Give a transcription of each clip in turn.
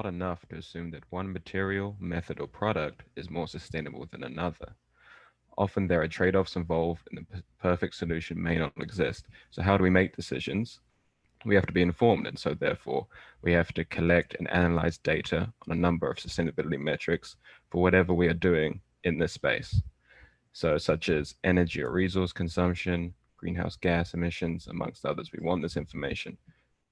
not enough to assume that one material, method, or product is more sustainable than another. Often there are trade-offs involved and the perfect solution may not exist. So how do we make decisions? We have to be informed, and so therefore we have to collect and analyze data on a number of sustainability metrics for whatever we are doing in this space. So such as energy or resource consumption, greenhouse gas emissions, amongst others. We want this information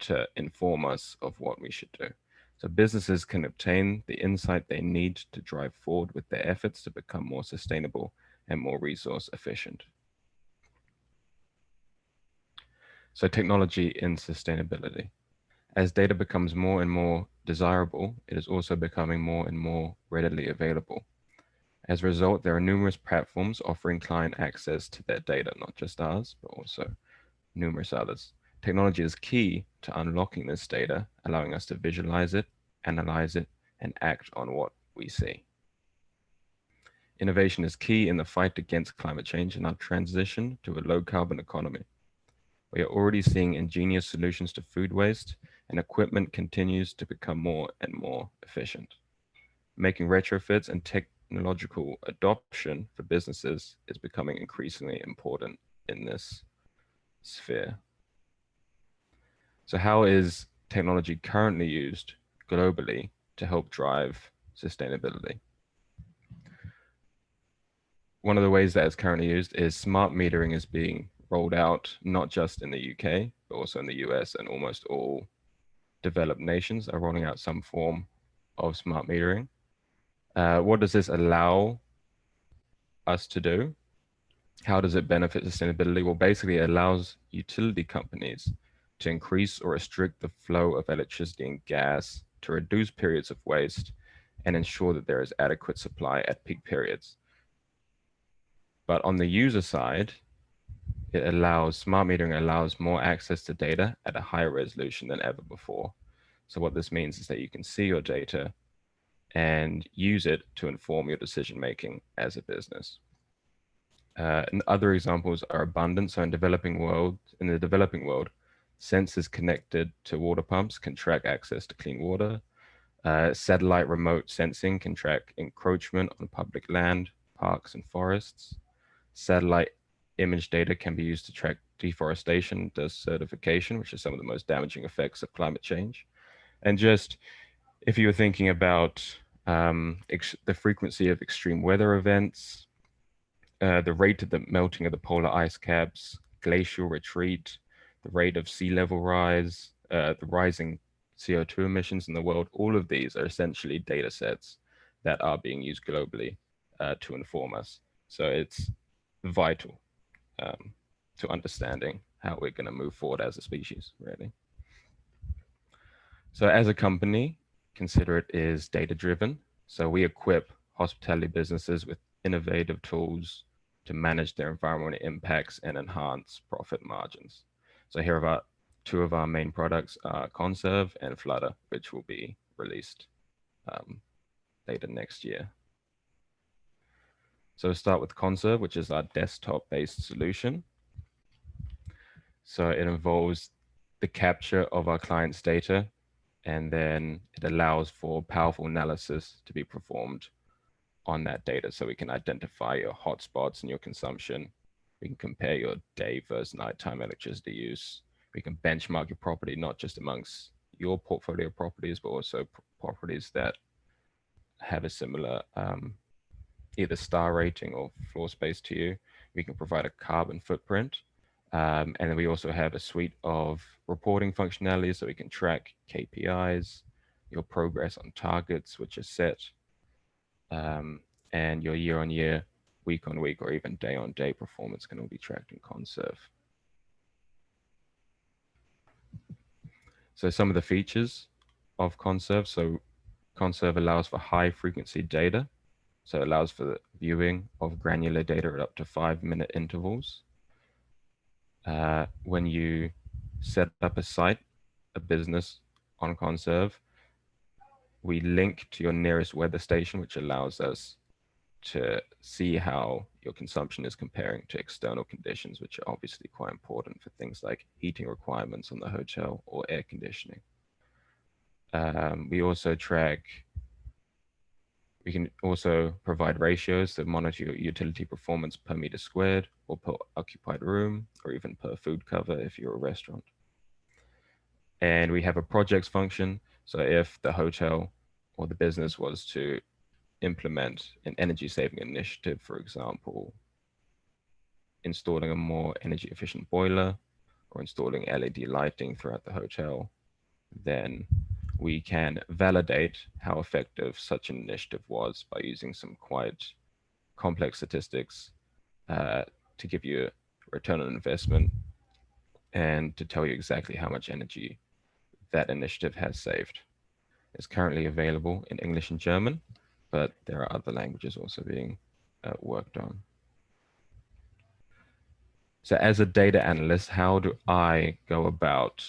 to inform us of what we should do. So businesses can obtain the insight they need to drive forward with their efforts to become more sustainable and more resource efficient. So technology in sustainability. As data becomes more and more desirable, it is also becoming more and more readily available. As a result, there are numerous platforms offering client access to their data, not just ours, but also numerous others. Technology is key to unlocking this data, allowing us to visualize it, analyze it, and act on what we see. Innovation is key in the fight against climate change and our transition to a low carbon economy. We are already seeing ingenious solutions to food waste, and equipment continues to become more and more efficient. Making retrofits and technological adoption for businesses is becoming increasingly important in this sphere. So how is technology currently used globally to help drive sustainability? One of the ways that it's currently used is smart metering is being rolled out, not just in the UK, but also in the US, and almost all developed nations are rolling out some form of smart metering. What does this allow us to do? How does it benefit sustainability? Well, basically it allows utility companies to increase or restrict the flow of electricity and gas to reduce periods of waste and ensure that there is adequate supply at peak periods. But on the user side, smart metering allows more access to data at a higher resolution than ever before. So what this means is that you can see your data and use it to inform your decision making as a business. And other examples are abundant. So in the developing world, sensors connected to water pumps can track access to clean water. Satellite remote sensing can track encroachment on public land, parks, and forests. Satellite image data can be used to track deforestation, desertification, which is some of the most damaging effects of climate change. And just if you were thinking about the frequency of extreme weather events, the rate of the melting of the polar ice caps, glacial retreat, the rate of sea level rise, the rising CO2 emissions in the world, all of these are essentially data sets that are being used globally to inform us. So it's vital to understanding how we're going to move forward as a species, really. So as a company, Considerate is data-driven. So we equip hospitality businesses with innovative tools to manage their environmental impacts and enhance profit margins. So here are two of our main products, Conserve and Flutter, which will be released later next year. So we'll start with Conserve, which is our desktop-based solution. So it involves the capture of our client's data, and then it allows for powerful analysis to be performed on that data. So we can identify your hotspots and your consumption. We can compare your day versus nighttime electricity use. We can benchmark your property, not just amongst your portfolio properties, but also properties that have a similar either star rating or floor space to you. We can provide a carbon footprint. And then we also have a suite of reporting functionalities so we can track KPIs, your progress on targets which are set, and your year-on-year, week-on-week, or even day-on-day performance can all be tracked in Conserve. So some of the features of Conserve. So Conserve allows for high-frequency data. So it allows for the viewing of granular data at up to 5-minute intervals. When you set up a site, a business on Conserve, we link to your nearest weather station, which allows us to see how your consumption is comparing to external conditions, which are obviously quite important for things like heating requirements on the hotel or air conditioning. We also track, we can also provide ratios that monitor your utility performance per meter squared or per occupied room or even per food cover if you're a restaurant. And we have a projects function. So if the hotel or the business was to implement an energy saving initiative, for example, installing a more energy efficient boiler or installing LED lighting throughout the hotel, then we can validate how effective such an initiative was by using some quite complex statistics uh, to give you a return on investment and to tell you exactly how much energy that initiative has saved. It's currently available in English and German, but there are other languages also being worked on. So, as a data analyst, how do I go about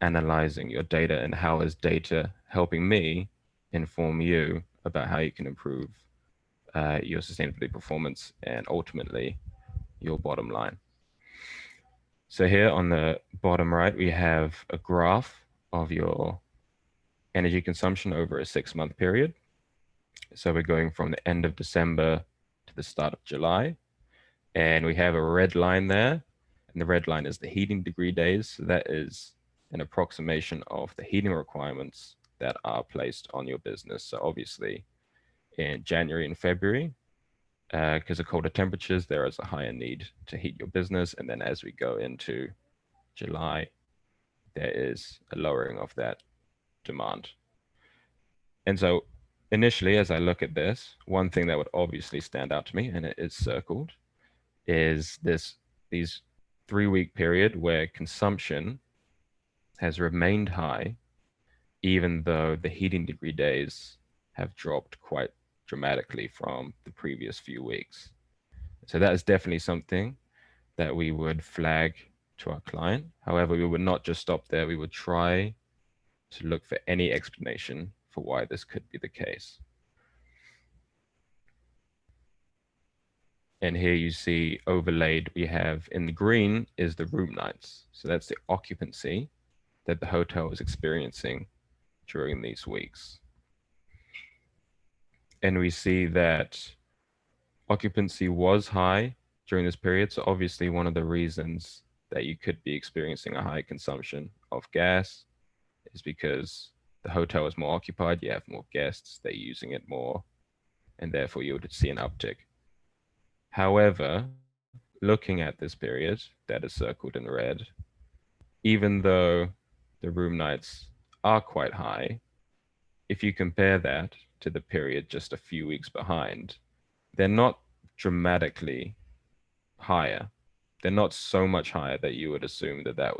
analyzing your data, and how is data helping me inform you about how you can improve your sustainability performance and ultimately your bottom line? So, here on the bottom right, we have a graph of your energy consumption over a 6 month period. So, we're going from the end of December to the start of July. And we have a red line there. And the red line is the heating degree days. So that is an approximation of the heating requirements that are placed on your business. So obviously in January and February, because of colder temperatures, there is a higher need to heat your business. And then as we go into July, there is a lowering of that demand. And so initially, as I look at this, one thing that would obviously stand out to me, and it is circled, is these 3 week period where consumption has remained high, even though the heating degree days have dropped quite dramatically from the previous few weeks. So that is definitely something that we would flag to our client. However, we would not just stop there. We would try to look for any explanation for why this could be the case. And here you see overlaid, we have in the green is the room nights. So that's the occupancy that the hotel is experiencing during these weeks. And we see that occupancy was high during this period. So obviously one of the reasons that you could be experiencing a high consumption of gas is because the hotel is more occupied, you have more guests, they're using it more, and therefore you would see an uptick. However, looking at this period that is circled in red, even though the room nights are quite high, if you compare that to the period just a few weeks behind, they're not dramatically higher. They're not so much higher that you would assume that that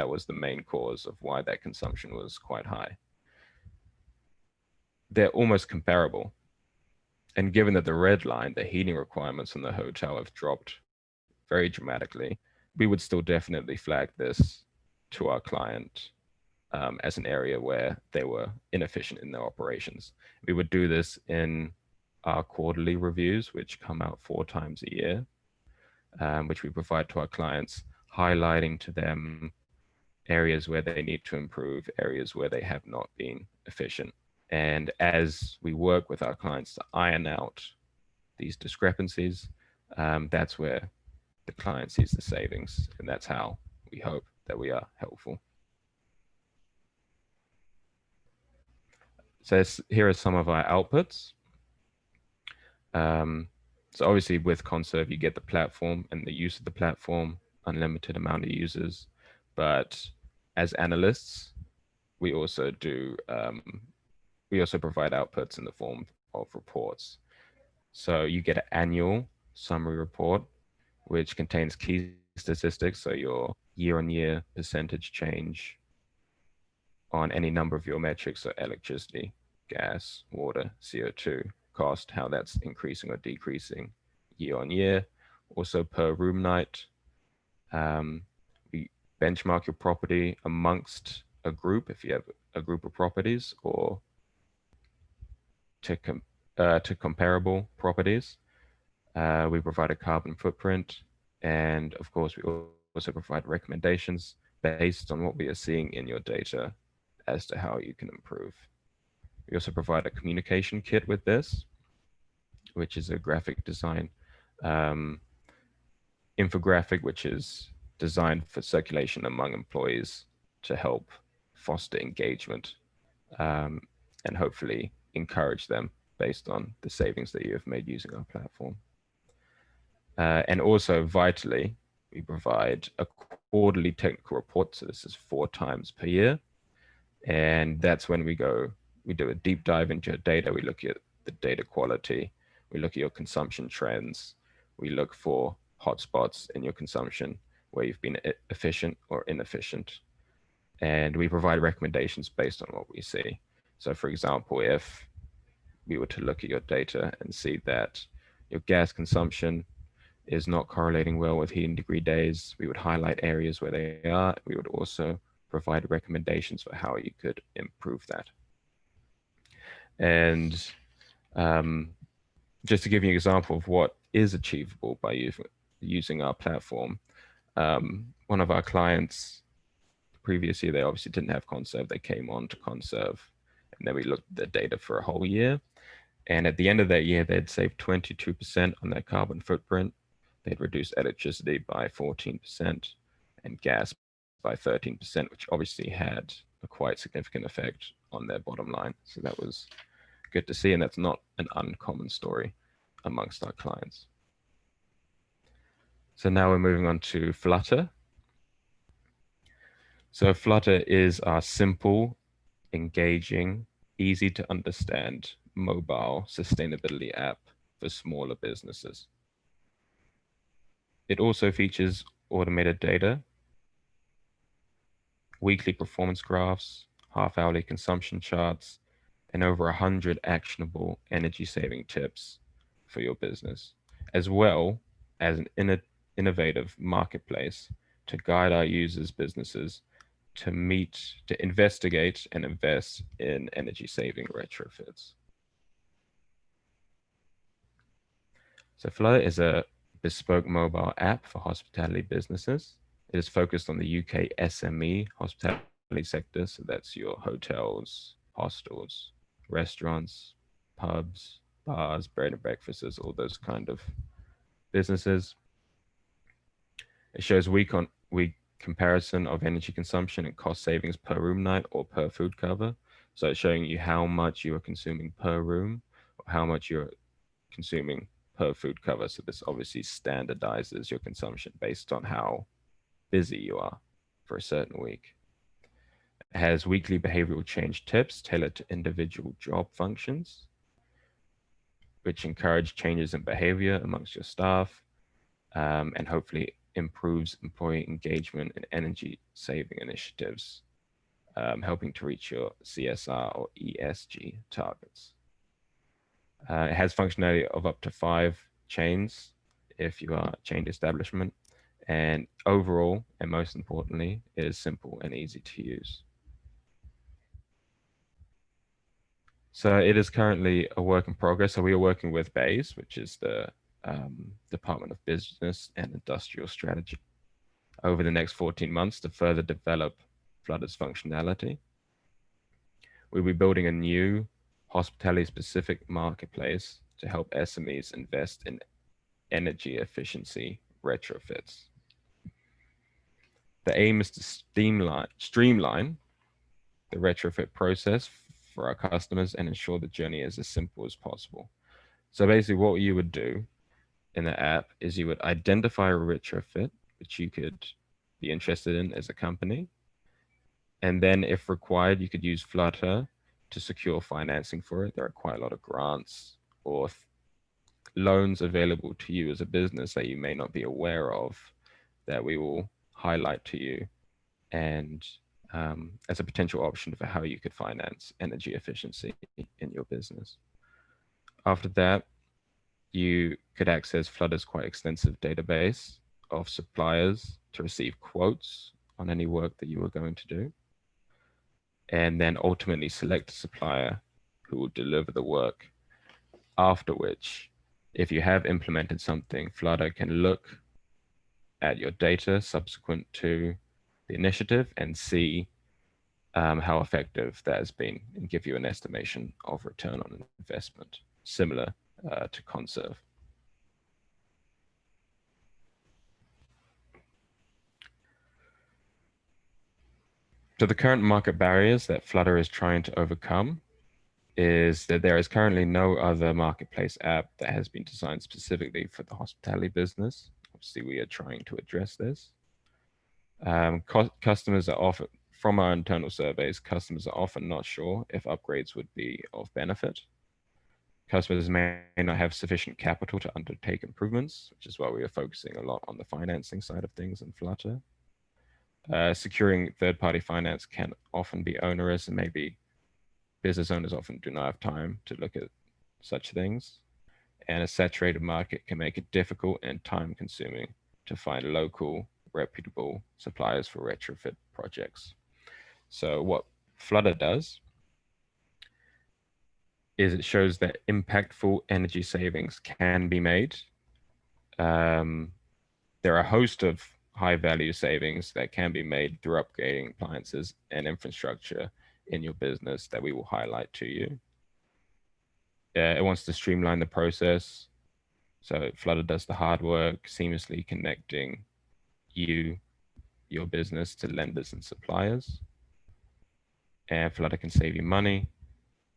was the main cause of why that consumption was quite high. They're almost comparable. And given that the red line, the heating requirements in the hotel have dropped very dramatically, we would still definitely flag this to our client as an area where they were inefficient in their operations. We would do this in our quarterly reviews, which come out 4 times a year, which we provide to our clients, highlighting to them areas where they need to improve, areas where they have not been efficient. And as we work with our clients to iron out these discrepancies, that's where the client sees the savings. And that's how we hope that we are helpful. So here are some of our outputs. So obviously with Conserve, you get the platform and the use of the platform, unlimited amount of users. But as analysts, we also we also provide outputs in the form of reports. So you get an annual summary report, which contains key statistics. So your year-on-year percentage change on any number of your metrics, so electricity, gas, water, CO2 cost, how that's increasing or decreasing year on year. Also per room night, we benchmark your property amongst a group, if you have a group of properties, or to comparable properties. We provide a carbon footprint, and of course, we also provide recommendations based on what we are seeing in your data as to how you can improve. We also provide a communication kit with this, which is a graphic design um, infographic, which is designed for circulation among employees to help foster engagement um, and hopefully encourage them based on the savings that you have made using our platform. And also, vitally, we provide a quarterly technical report. So this is 4 times per year. And that's when we do a deep dive into your data. We look at the data quality. We look at your consumption trends. We look for hotspots in your consumption where you've been efficient or inefficient. And we provide recommendations based on what we see. So for example, if we were to look at your data and see that your gas consumption is not correlating well with heating degree days, we would highlight areas where they are. We would also provide recommendations for how you could improve that. And just to give you an example of what is achievable by using our platform, one of our clients the previous year, they obviously didn't have Conserve. They came on to Conserve, and then we looked at their data for a whole year. And at the end of that year, they'd saved 22% on their carbon footprint. They'd reduced electricity by 14% and gas by 13%, which obviously had a quite significant effect on their bottom line. So that was good to see, and that's not an uncommon story amongst our clients. So now we're moving on to Flutter. So Flutter is our simple, engaging, easy to understand mobile sustainability app for smaller businesses. It also features automated data, weekly performance graphs, half-hourly consumption charts, and over 100 actionable energy-saving tips for your business, as well as an innovative marketplace to guide our users' businesses to investigate and invest in energy-saving retrofits. So Flutter is a bespoke mobile app for hospitality businesses. It is focused on the UK SME hospitality sector. So that's your hotels, hostels, restaurants, pubs, bars, bread and breakfasts, all those kind of businesses. It shows week on week comparison of energy consumption and cost savings per room night or per food cover. So it's showing you how much you are consuming per room or how much you're consuming per food cover. So this obviously standardizes your consumption based on how busy you are for a certain week. It has weekly behavioral change tips tailored to individual job functions, which encourage changes in behavior amongst your staff and hopefully improves employee engagement and energy saving initiatives, helping to reach your CSR or ESG targets. It has functionality of up to 5 chains if you are a chained establishment. And overall, and most importantly, it is simple and easy to use. So it is currently a work in progress. So we are working with BASE, which is the Department of Business and Industrial Strategy, over the next 14 months to further develop Flutter's functionality. We'll be building a new hospitality-specific marketplace to help SMEs invest in energy efficiency retrofits. The aim is to streamline the retrofit process for our customers and ensure the journey is as simple as possible. So basically what you would do in the app is you would identify a retrofit which you could be interested in as a company. And then if required, you could use Flutter to secure financing for it. There are quite a lot of grants or loans available to you as a business that you may not be aware of that we will highlight to you and as a potential option for how you could finance energy efficiency in your business. After that, you could access Flutter's quite extensive database of suppliers to receive quotes on any work that you are going to do, and then ultimately select a supplier who will deliver the work. After which, if you have implemented something, Flutter can look at your data subsequent to the initiative and see how effective that has been and give you an estimation of return on investment, similar to Conserve. So the current market barriers that Flutter is trying to overcome is that there is currently no other marketplace app that has been designed specifically for the hospitality business. Obviously, we are trying to address this. Customers are often, from our internal surveys, customers are often not sure if upgrades would be of benefit. Customers may not have sufficient capital to undertake improvements, which is why we are focusing a lot on the financing side of things in Flutter. Securing third-party finance can often be onerous, and maybe business owners often do not have time to look at such things. And a saturated market can make it difficult and time-consuming to find local, reputable suppliers for retrofit projects. So what Flutter does is it shows that impactful energy savings can be made. There are a host of high value savings that can be made through upgrading appliances and infrastructure in your business that we will highlight to you. It wants to streamline the process. So Flutter does the hard work, seamlessly connecting your business to lenders and suppliers. And Flutter can save you money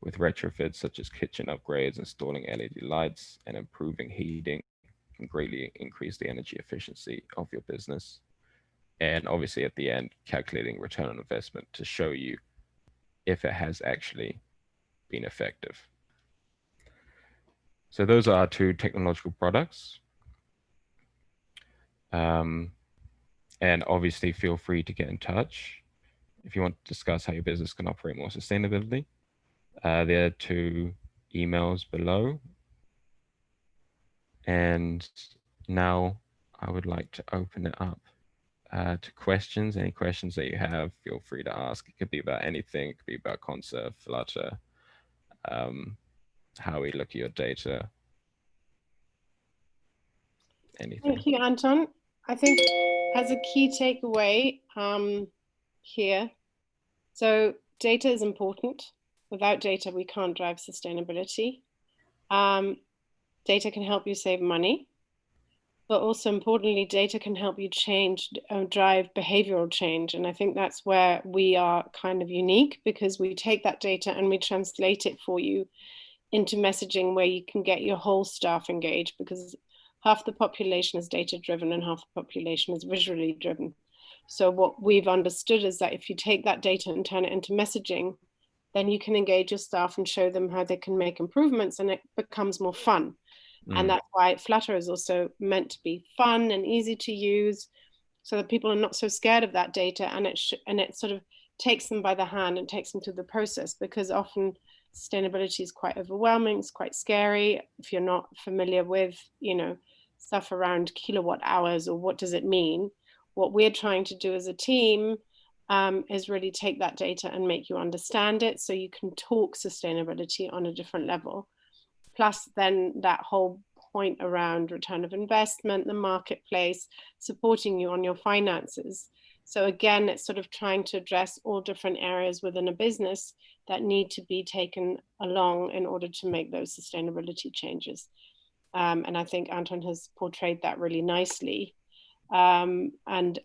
with retrofits such as kitchen upgrades, installing LED lights, and improving heating can greatly increase the energy efficiency of your business. And obviously at the end, calculating return on investment to show you if it has actually been effective. So those are our two technological products. And obviously feel free to get in touch if you want to discuss how your business can operate more sustainably. There are two emails below. And now I would like to open it up to questions. Any questions that you have, feel free to ask. It could be about anything. It could be about Conserve, Flutter, how we look at your data, anything. Thank you, Anton. I think as a key takeaway here, so data is important. Without data, we can't drive sustainability. Data can help you save money, but also importantly, data can help you drive behavioral change. And I think that's where we are kind of unique, because we take that data and we translate it for you into messaging where you can get your whole staff engaged, because half the population is data driven and half the population is visually driven. So what we've understood is that if you take that data and turn it into messaging, then you can engage your staff and show them how they can make improvements, and it becomes more fun. And that's why Flutter is also meant to be fun and easy to use, so that people are not so scared of that data, and it sort of takes them by the hand and takes them through the process, because often sustainability is quite overwhelming, it's quite scary if you're not familiar with, stuff around kilowatt hours or what does it mean. What we're trying to do as a team is really take that data and make you understand it, so you can talk sustainability on a different level. Plus then that whole point around return of investment, the marketplace, supporting you on your finances. So again, it's sort of trying to address all different areas within a business that need to be taken along in order to make those sustainability changes. And I think Anton has portrayed that really nicely. And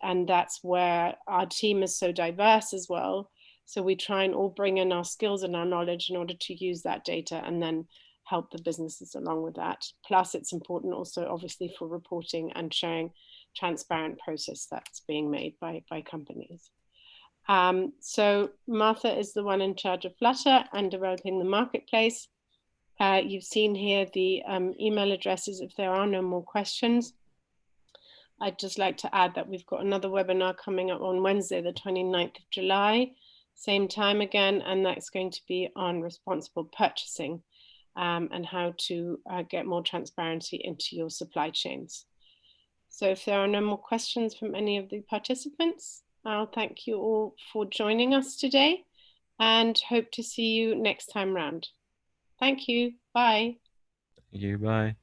that's where our team is so diverse as well. So we try and all bring in our skills and our knowledge in order to use that data and then help the businesses along with that. Plus it's important also obviously for reporting and showing transparent process that's being made by companies. So Martha is the one in charge of Flutter and developing the marketplace. You've seen here the email addresses if there are no more questions. I'd just like to add that we've got another webinar coming up on Wednesday, the 29th of July, same time again, and that's going to be on responsible purchasing. And how to get more transparency into your supply chains. So if there are no more questions from any of the participants, I'll thank you all for joining us today and hope to see you next time round. Thank you. Bye. Thank you. Bye.